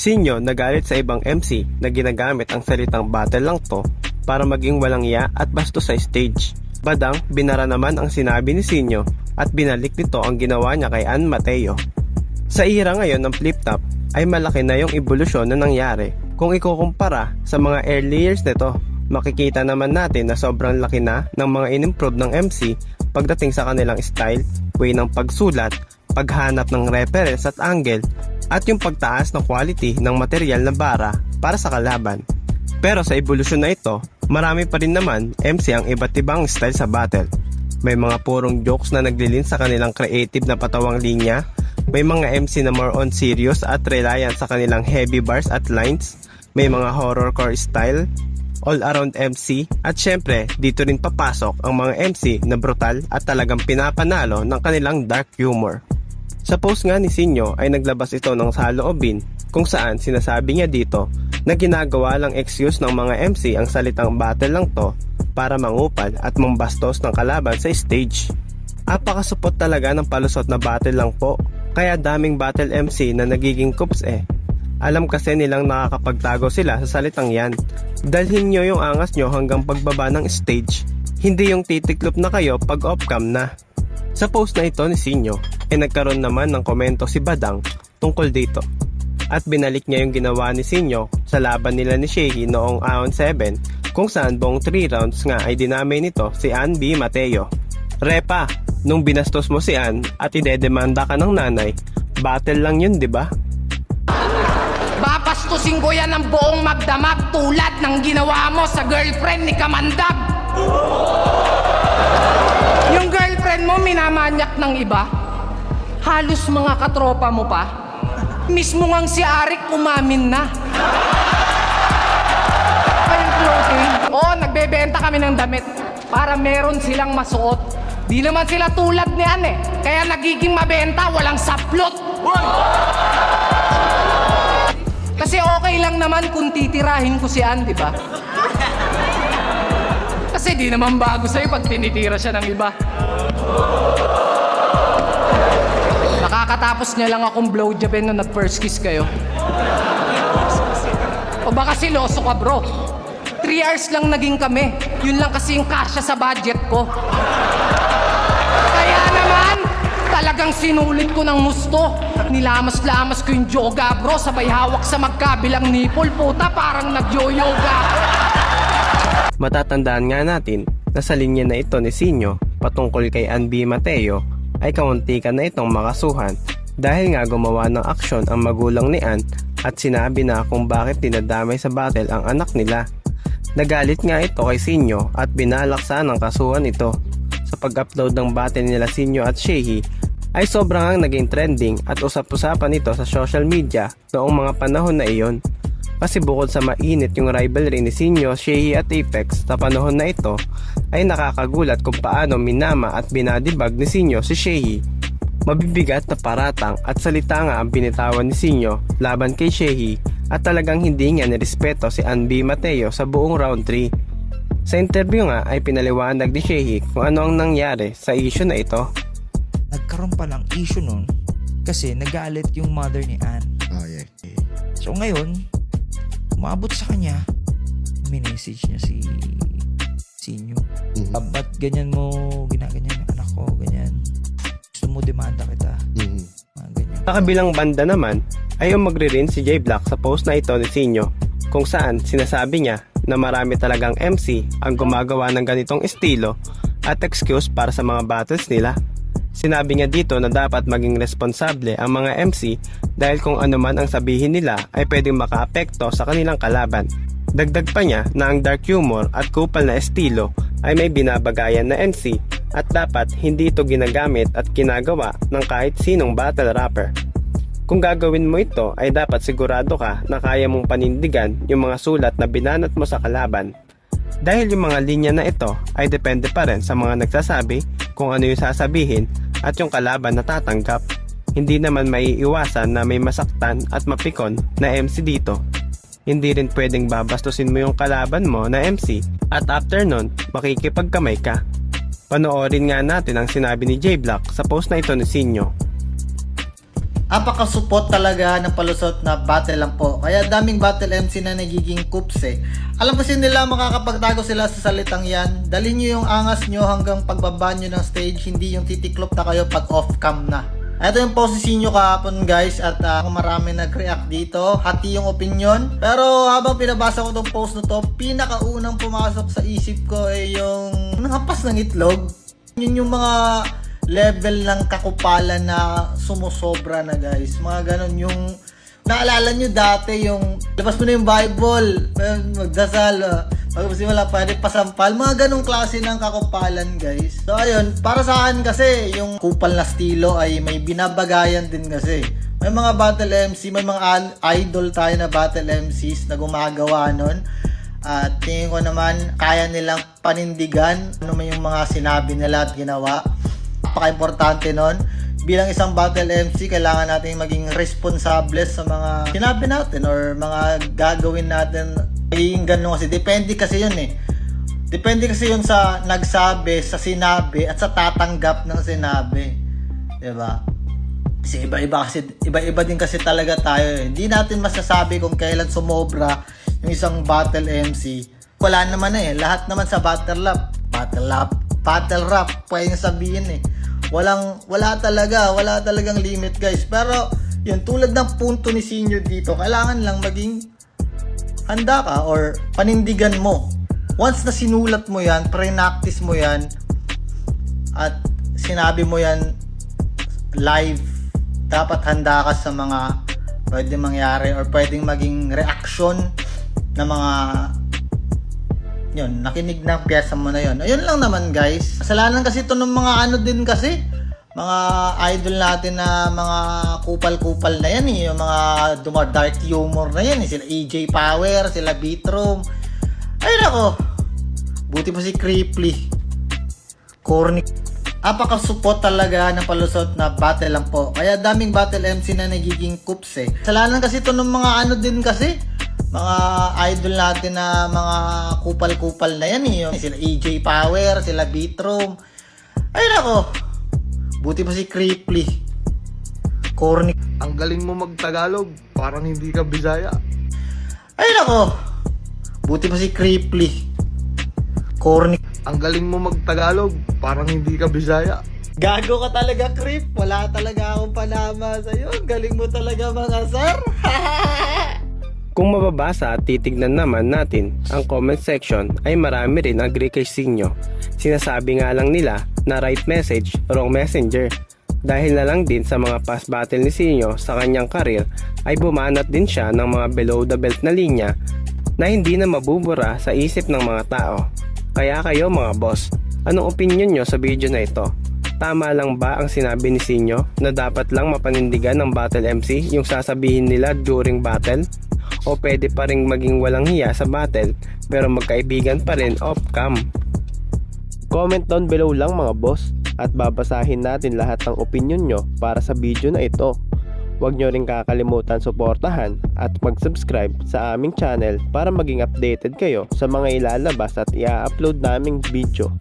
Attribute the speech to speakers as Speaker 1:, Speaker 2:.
Speaker 1: Sinyo nagalit sa ibang MC na ginagamit ang salitang battle lang to para maging walang iya at bastos sa stage. Badang binara naman ang sinabi ni Sinyo at binalik nito ang ginawa niya kay Ann Mateo. Sa era ngayon ng flip top ay malaki na yung ebolusyon na nangyari. Kung ikukumpara sa mga early years nito, makikita naman natin na sobrang laki na ng mga in-improve ng MC pagdating sa kanilang style, way ng pagsulat, paghanap ng reference at angle, at yung pagtaas ng quality ng material na bara para sa kalaban. Pero sa evolusyon na ito, marami pa rin naman MC ang iba't ibang style sa battle. May mga purong jokes na naglilin sa kanilang creative na patawang linya, may mga MC na more on serious at reliant sa kanilang heavy bars at lines, may mga horrorcore style, all-around MC, at syempre dito rin papasok ang mga MC na brutal at talagang pinapanalo ng kanilang dark humor. Sa post nga ni Sinyo ay naglabas ito ng saloobin kung saan sinasabi niya dito na ginagawa lang excuse ng mga MC ang salitang battle lang to para mangupal at mambastos ng kalaban sa stage. Apakasupot talaga ng palusot na battle lang po, kaya daming battle MC na nagiging coops eh. Alam kasi nilang nakakapagtago sila sa salitang yan. Dalhin nyo yung angas nyo hanggang pagbaba ng stage, hindi yung titiklop na kayo pag off-cam na. Sa post na ito ni Sinyo, ay nagkaroon naman ng komento si Badang tungkol dito. At binalik niya yung ginawa ni Sinyo sa laban nila ni Shehi noong Round 7, kung saan buong 3 rounds nga ay dinamay nito si Ann B. Mateo. Repa, nung binastos mo si Ann at idedemanda ka ng nanay, battle lang yun, di ba?
Speaker 2: Babastusin ko yan ng buong magdamag tulad ng ginawa mo sa girlfriend ni Kamandag. Yung girlfriend mo minamanyak ng iba. Halos mga katropa mo pa. Mismo ngang si Arik umamin na. Ayun, floating. Oo, nagbebenta kami ng damit para meron silang masuot. Di naman sila tulad ni Ann eh. Kaya nagiging mabenta, walang saplot. Kasi okay lang naman kung titirahin ko si Ann, di ba? Kasi di naman bago sa'yo pag tinitira siya ng iba. Nakakatapos niya lang akong blowjobin nung nag-first kiss kayo. O baka siloso ka, bro. 3 hours lang naging kami. Yun lang kasi yung kasya sa budget ko. Kaya naman, talagang sinulit ko ng gusto. Nilamas-lamas ko yung yoga, bro. Sabay hawak sa magkabilang nipple. Puta, parang nag-yoga.
Speaker 1: Matatandaan nga natin na sa linya na ito ni Sinyo patungkol kay Ann B. Mateo ay kauntikan na itong makasuhan dahil nga gumawa ng aksyon ang magulang ni Ann at sinabi na kung bakit dinadamay sa battle ang anak nila. Nagalit nga ito kay Sinyo at binalaksa ng kasuhan ito. Sa pag-upload ng battle nila Sinyo at Shehi ay sobrang ang naging trending at usap-usapan ito sa social media noong mga panahon na iyon. Kasi bukod sa mainit yung rivalry ni Sinyo, Shehi at Apex sa panahon na ito, ay nakakagulat kung paano minama at binadibag ni Sinyo si Shehi. Mabibigat na paratang at salita nga ang binitawan ni Sinyo laban kay Shehi at talagang hindi niya nirespeto si Ann B. Mateo sa buong round 3. Sa interview nga ay pinaliwanag ni Shehi kung ano ang nangyari sa issue na ito.
Speaker 3: Nagkaroon pa ng issue nun kasi nagalit yung mother ni Ann.
Speaker 4: Oh, yeah.
Speaker 3: So ngayon, umabot sa kanya, minessage niya si Sinyo. Ba't ganyan mo, ginaganyan yung anak ko, ganyan. Gusto mo demanda kita. Mga ganyan.
Speaker 1: Sa kabilang banda naman ay yung magre-rin si J Black sa post na ito ni Sinyo kung saan sinasabi niya na marami talagang MC ang gumagawa ng ganitong estilo at excuse para sa mga battles nila. Sinabi niya dito na dapat maging responsable ang mga MC dahil kung ano man ang sabihin nila ay pwedeng makaapekto sa kanilang kalaban. Dagdag pa niya na ang dark humor at kupal na estilo ay may binabagayan na MC at dapat hindi ito ginagamit at ginagawa ng kahit sinong battle rapper. Kung gagawin mo ito ay dapat sigurado ka na kaya mong panindigan yung mga sulat na binanat mo sa kalaban. Dahil yung mga linya na ito ay depende pa rin sa mga nagsasabi kung ano yung sasabihin at yung kalaban na tatanggap. Hindi naman maiiwasan na may masaktan at mapikon na MC dito. Hindi rin pwedeng babastusin mo yung kalaban mo na MC at after nun, makikipagkamay ka. Panoorin nga natin ang sinabi ni J Black sa post na ito ni Sinyo.
Speaker 4: Apakasupot talaga ng palusot na battle lang po. Kaya daming battle MC na nagiging coops eh. Alam kasi nila makakapagtago sila sa salitang yan. Dalhin nyo yung angas nyo hanggang pagbaba nyo ng stage, hindi yung titiklop na kayo pag off cam na. Ito yung poses nyo kahapon guys, at marami nag-react dito. Hati yung opinion. Pero habang pinabasa ko tong post na to, pinakaunang pumasok sa isip ko ay yung nakapas ng itlog. Yun yung mga level ng kakupalan na sumusobra na guys. Mga ganon yung naalala nyo dati yung labas mo na yung Bible, magdasal, pagsimula pwede pasampal, mga ganong klase ng kakupalan guys. So ayun, para sa akin kasi yung kupal na estilo ay may binabagayan din kasi. May mga battle MC, may mga idol tayo na battle MCs na gumagawa nun. At tingin ko naman kaya nilang panindigan ano man yung mga sinabi nila at ginawa. Napaka-importante nun. Bilang isang battle MC, kailangan natin maging responsable sa mga sinabi natin or mga gagawin natin. Magiging ganun kasi. Depende kasi yun eh. Depende kasi yun sa nagsabi, sa sinabi, at sa tatanggap ng sinabi. Diba? Kasi iba-iba din kasi talaga tayo eh. Hindi natin masasabi kung kailan sumobra yung isang battle MC. Wala naman eh. Lahat naman sa battle rap, pwedeng sabihin eh. Wala talagang limit guys. Pero yun, tulad ng punto ni Senior dito, kailangan lang maging handa ka or panindigan mo. Once na sinulat mo yan, pre-practice mo yan, at sinabi mo yan live, dapat handa ka sa mga pwedeng mangyari or pwedeng maging reaction na mga yun, nakinig ng pyesa mo na yun. Ayun lang naman guys. Kasalanan kasi ito ng mga ano din kasi. Mga idol natin na mga kupal-kupal na yan eh. Yung mga dark humor na yan eh. Sila AJ Power, sila Beatroom. Ay nako. Buti pa si Creeply. Corny. Apakasupot talaga ng palusot na battle lang po. Kaya daming battle MC na nagiging coops eh. Kasalanan kasi ito ng mga ano din kasi. Mga idol natin na mga kupal-kupal na yan eh. Yung sila AJ Power, sila Beatroom. Ay nako. Buti pa si Creeply. Corny.
Speaker 5: Ang galing mo mag-Tagalog, parang hindi ka Bisaya.
Speaker 4: Ay nako. Buti pa si Creeply. Corny.
Speaker 5: Ang galing mo mag-Tagalog, parang hindi ka Bisaya.
Speaker 4: Gago ka talaga, Creep. Wala talaga akong panama sa'yo. Galing mo talaga mga sir.
Speaker 1: Kung mababasa at titignan naman natin ang comment section ay marami rin agree kay Sinyo. Sinasabi nga lang nila na right message, wrong messenger. Dahil na lang din sa mga past battle ni Sinyo sa kanyang karir ay bumanat din siya ng mga below the belt na linya na hindi na mabubura sa isip ng mga tao. Kaya kayo mga boss, anong opinion nyo sa video na ito? Tama lang ba ang sinabi ni Sinyo na dapat lang mapanindigan ng battle MC yung sasabihin nila during battle? O pwede pa rin maging walang hiya sa battle pero magkaibigan pa rin off cam? Comment down below lang mga boss at babasahin natin lahat ng opinion nyo para sa video na ito. Huwag nyo rin kakalimutan suportahan at mag-subscribe sa aming channel para maging updated kayo sa mga ilalabas at i-upload naming video.